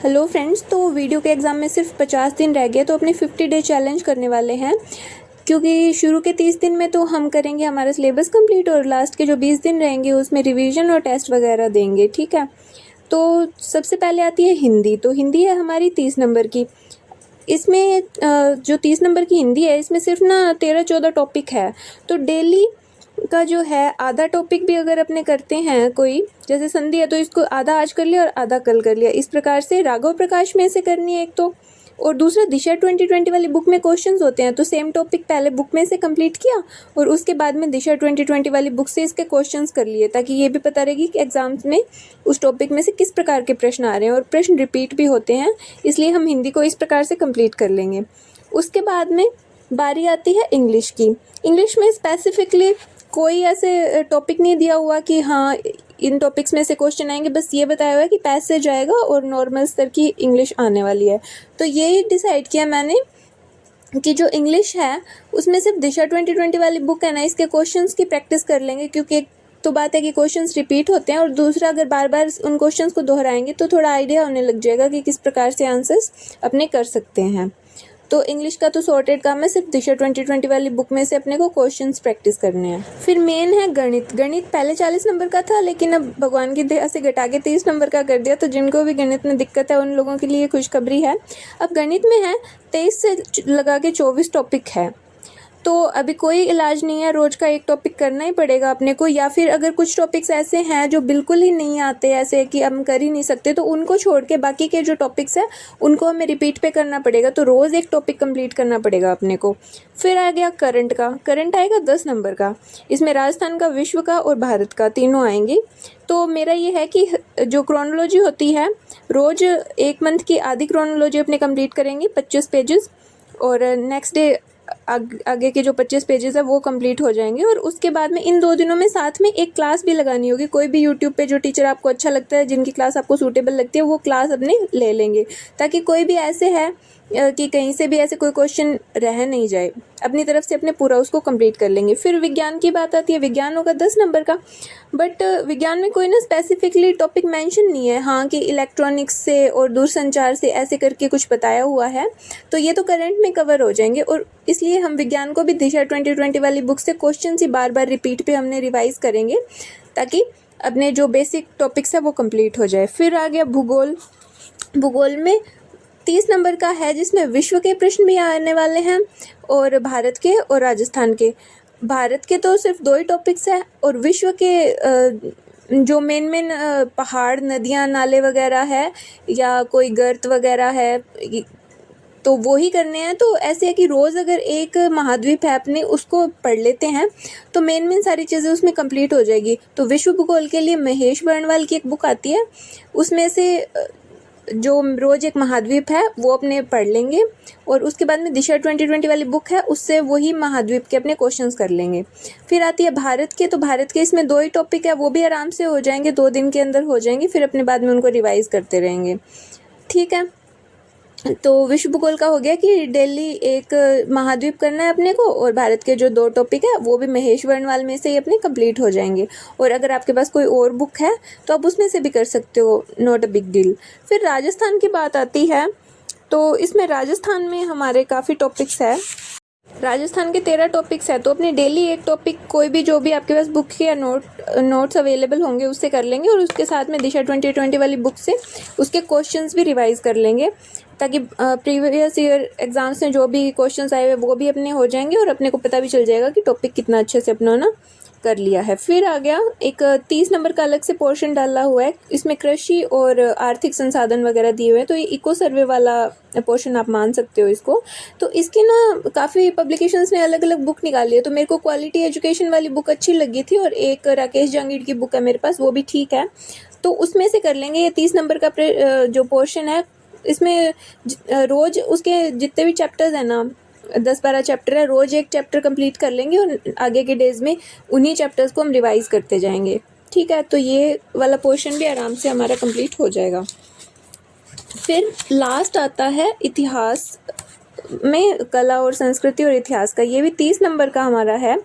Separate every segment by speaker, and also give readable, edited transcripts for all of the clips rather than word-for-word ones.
Speaker 1: Hello friends, तो video के exam में सिर्फ 50 दिन रह गए, तो अपने 50 डे चैलेंज करने वाले हैं। क्योंकि शुरू के 30 दिन में तो हम करेंगे हमारा सिलेबस कंप्लीट और लास्ट के जो 20 दिन रहेंगे उसमें रिवीजन और टेस्ट वगैरह देंगे। ठीक है, तो सबसे पहले आती है हिंदी। तो हिंदी है हमारी 30 नंबर की। इसमें जो 30 नंबर की हिंदी है इसमें सिर्फ ना 13-14 टॉपिक है। तो डेली का जो है आधा टॉपिक भी अगर अपने करते हैं, कोई जैसे संधि है तो इसको आधा आज कर लिया और आधा कल कर लिया, इस प्रकार से राघव प्रकाश में से करनी है एक तो। और दूसरा दिशा 2020 वाली बुक में क्वेश्चंस होते हैं, तो सेम टॉपिक पहले बुक में से कंप्लीट किया और उसके बाद में दिशा 2020 वाली बुक से इसके क्वेश्चंस कर लिए, ताकि ये भी पता रहेगी कि एग्जाम्स में उस टॉपिक में से किस प्रकार के प्रश्न आ रहे हैं और प्रश्न रिपीट भी होते हैं, इसलिए हम हिंदी को इस प्रकार से कंप्लीट कर लेंगे। उसके बाद में बारी आती है इंग्लिश की। इंग्लिश में स्पेसिफिकली कोई ऐसे टॉपिक नहीं दिया हुआ कि हाँ इन टॉपिक्स में से क्वेश्चन आएंगे, बस ये बताया हुआ है कि पैसेज आएगा और नॉर्मल स्तर की इंग्लिश आने वाली है। तो ये डिसाइड किया मैंने कि जो इंग्लिश है उसमें सिर्फ दिशा 2020 वाली बुक है ना, इसके क्वेश्चंस की प्रैक्टिस कर लेंगे, क्योंकि एक तो बात है कि क्वेश्चंस रिपीट होते हैं और दूसरा अगर बार बार उन क्वेश्चंस को दोहराएंगे तो थोड़ा आइडिया होने लग जाएगा कि किस प्रकार से आंसर्स अपने कर सकते हैं। तो इंग्लिश का तो सॉर्टेड काम है, सिर्फ दिशा 2020 वाली बुक में से अपने को क्वेश्चंस प्रैक्टिस करने हैं। फिर मेन है गणित। गणित पहले 40 नंबर का था, लेकिन अब भगवान की दया से घटा के 30 नंबर का कर दिया, तो जिनको भी गणित में दिक्कत है उन लोगों के लिए खुशखबरी है। अब गणित में है 23 से लगा के 24 टॉपिक है, तो अभी कोई इलाज नहीं है, रोज़ का एक टॉपिक करना ही पड़ेगा अपने को। या फिर अगर कुछ टॉपिक्स ऐसे हैं जो बिल्कुल ही नहीं आते, ऐसे कि हम कर ही नहीं सकते, तो उनको छोड़ के बाकी के जो टॉपिक्स हैं उनको हमें रिपीट पे करना पड़ेगा, तो रोज़ एक टॉपिक कंप्लीट करना पड़ेगा अपने को। फिर आ गया करंट का। करंट आएगा 10 नंबर का। इसमें राजस्थान का, विश्व का और भारत का तीनों आएंगे। तो मेरा ये है कि जो क्रोनोलॉजी होती है, रोज़ एक मंथ की आधी क्रोनोलॉजी अपने कंप्लीट करेंगे 25 पेजेस, और नेक्स्ट डे आगे के जो 25 पेजेस है वो कंप्लीट हो जाएंगे। और उसके बाद में इन 2 दिनों में साथ में एक क्लास भी लगानी होगी। कोई भी यूट्यूब पे जो टीचर आपको अच्छा लगता है, जिनकी क्लास आपको सूटेबल लगती है, वो क्लास अपने ले लेंगे, ताकि कोई भी ऐसे है कि कहीं से भी ऐसे कोई क्वेश्चन रह नहीं जाए, अपनी तरफ से अपने पूरा उसको कंप्लीट कर लेंगे। फिर विज्ञान की बात आती है। विज्ञान होगा 10 नंबर का, बट विज्ञान में कोई ना स्पेसिफिकली टॉपिक मेंशन नहीं है, हाँ कि इलेक्ट्रॉनिक्स से और दूरसंचार से ऐसे करके कुछ बताया हुआ है, तो ये तो करंट में कवर हो जाएंगे। और इसलिए हम विज्ञान को भी दिशा 2020 वाली बुक से क्वेश्चन ही बार बार रिपीट पे हमने रिवाइज करेंगे, ताकि अपने जो बेसिक टॉपिक्स है वो कंप्लीट हो जाए। फिर आ गया भूगोल। भूगोल में 30 नंबर का है, जिसमें विश्व के प्रश्न भी आने वाले हैं और भारत के और राजस्थान के। भारत के तो सिर्फ 2 ही टॉपिक्स हैं, और विश्व के जो मेन पहाड़, नदियाँ, नाले वगैरह है या कोई गर्त वगैरह है, तो वो ही करने हैं। तो ऐसे है कि रोज़ अगर एक महाद्वीप है अपने, उसको पढ़ लेते हैं तो मेन सारी चीज़ें उसमें कंप्लीट हो जाएगी। तो विश्व भूगोल के लिए महेश बर्णवाल की एक बुक आती है, उसमें से जो रोज़ एक महाद्वीप है वो अपने पढ़ लेंगे, और उसके बाद में दिशा 2020 वाली बुक है उससे वही महाद्वीप के अपने क्वेश्चंस कर लेंगे। फिर आती है भारत के। तो भारत के इसमें 2 ही टॉपिक है, वो भी आराम से हो जाएंगे, 2 दिन के अंदर हो जाएंगे, फिर अपने बाद में उनको रिवाइज करते रहेंगे। ठीक है, तो विश्व भूगोल का हो गया कि डेली एक महाद्वीप करना है अपने को, और भारत के जो 2 टॉपिक है वो भी महेश वर्णवाल में से ही अपने कंप्लीट हो जाएंगे। और अगर आपके पास कोई और बुक है तो आप उसमें से भी कर सकते हो, नॉट अ बिग डील। फिर राजस्थान की बात आती है, तो इसमें राजस्थान में हमारे काफ़ी टॉपिक्स है। राजस्थान के 13 टॉपिक्स है, तो अपने डेली एक टॉपिक कोई भी जो भी आपके पास बुक या नोट्स अवेलेबल होंगे उससे कर लेंगे, और उसके साथ में दिशा 2020 वाली बुक से उसके क्वेश्चंस भी रिवाइज कर लेंगे, ताकि प्रीवियस ईयर एग्जाम्स में जो भी क्वेश्चंस आए हुए वो भी अपने हो जाएंगे और अपने को पता भी चल जाएगा कि टॉपिक कितना अच्छे से अपना ना कर लिया है। फिर आ गया एक 30 नंबर का अलग से पोर्शन डाला हुआ है, इसमें कृषि और आर्थिक संसाधन वगैरह दिए हुए हैं, तो ये इको सर्वे वाला पोर्शन आप मान सकते हो इसको। तो इसकी ना काफ़ी पब्लिकेशंस ने अलग अलग बुक निकाली है, तो मेरे को क्वालिटी एजुकेशन वाली बुक अच्छी लगी थी, और एक राकेश जहांगीर की बुक है मेरे पास, वो भी ठीक है, तो उसमें से कर लेंगे। ये 30 नंबर का जो पोर्शन है, इसमें रोज़ उसके जितने भी चैप्टर्स हैं ना, 10-12 चैप्टर है, रोज़ एक चैप्टर कंप्लीट कर लेंगे, और आगे के डेज में उन्हीं चैप्टर्स को हम रिवाइज करते जाएंगे। ठीक है, तो ये वाला पोर्शन भी आराम से हमारा कंप्लीट हो जाएगा। फिर लास्ट आता है इतिहास में, कला और संस्कृति और इतिहास का। ये भी 30 नंबर का हमारा है।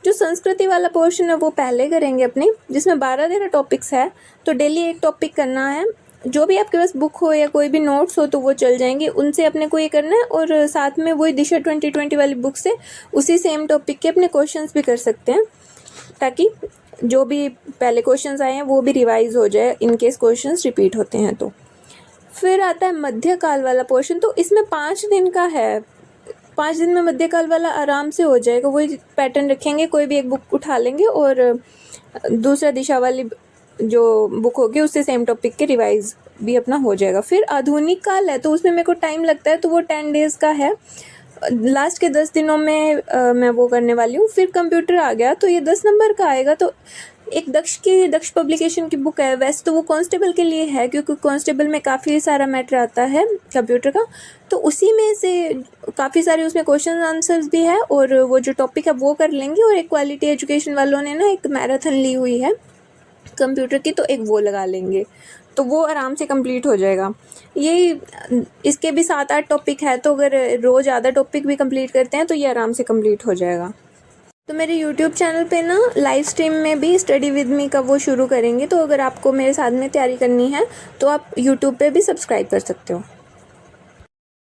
Speaker 1: जो संस्कृति वाला पोर्शन है वो पहले करेंगे अपने, जिसमें 12-13 टॉपिक्स है, तो डेली एक टॉपिक करना है। जो भी आपके पास बुक हो या कोई भी नोट्स हो तो वो चल जाएंगे, उनसे अपने को ये करना है। और साथ में वही दिशा 2020 वाली बुक से उसी सेम टॉपिक के अपने क्वेश्चंस भी कर सकते हैं, ताकि जो भी पहले क्वेश्चंस आए हैं वो भी रिवाइज हो जाए इन केस क्वेश्चंस रिपीट होते हैं तो। फिर आता है मध्यकाल वाला पोर्शन, तो इसमें 5 दिन का है। 5 दिन में मध्यकाल वाला आराम से हो जाएगा। वही पैटर्न रखेंगे, कोई भी एक बुक उठा लेंगे और दूसरा दिशा वाली जो बुक होगी उससे सेम टॉपिक के रिवाइज भी अपना हो जाएगा। फिर आधुनिक काल है तो उसमें मेरे को टाइम लगता है, तो वो 10 डेज़ का है। लास्ट के 10 दिनों में मैं वो करने वाली हूँ। फिर कंप्यूटर आ गया तो ये 10 नंबर का आएगा। तो एक दक्ष पब्लिकेशन की बुक है, वैसे तो वो कांस्टेबल के लिए है क्योंकि कांस्टेबल में काफ़ी सारा मैटर आता है कंप्यूटर का, तो उसी में से काफ़ी सारे उसमें क्वेश्चन आंसर्स भी है और वो जो टॉपिक है वो कर लेंगे। और एक क्वालिटी एजुकेशन वालों ने ना एक मैराथन ली हुई है कंप्यूटर की, तो एक वो लगा लेंगे, तो वो आराम से कंप्लीट हो जाएगा। ये इसके भी 7-8 टॉपिक है, तो अगर रोज़ आधा टॉपिक भी कंप्लीट करते हैं तो ये आराम से कंप्लीट हो जाएगा। तो मेरे यूट्यूब चैनल पे ना लाइव स्ट्रीम में भी स्टडी विद मी का वो शुरू करेंगे, तो अगर आपको मेरे साथ में तैयारी करनी है तो आप यूट्यूब पे भी सब्सक्राइब कर सकते हो।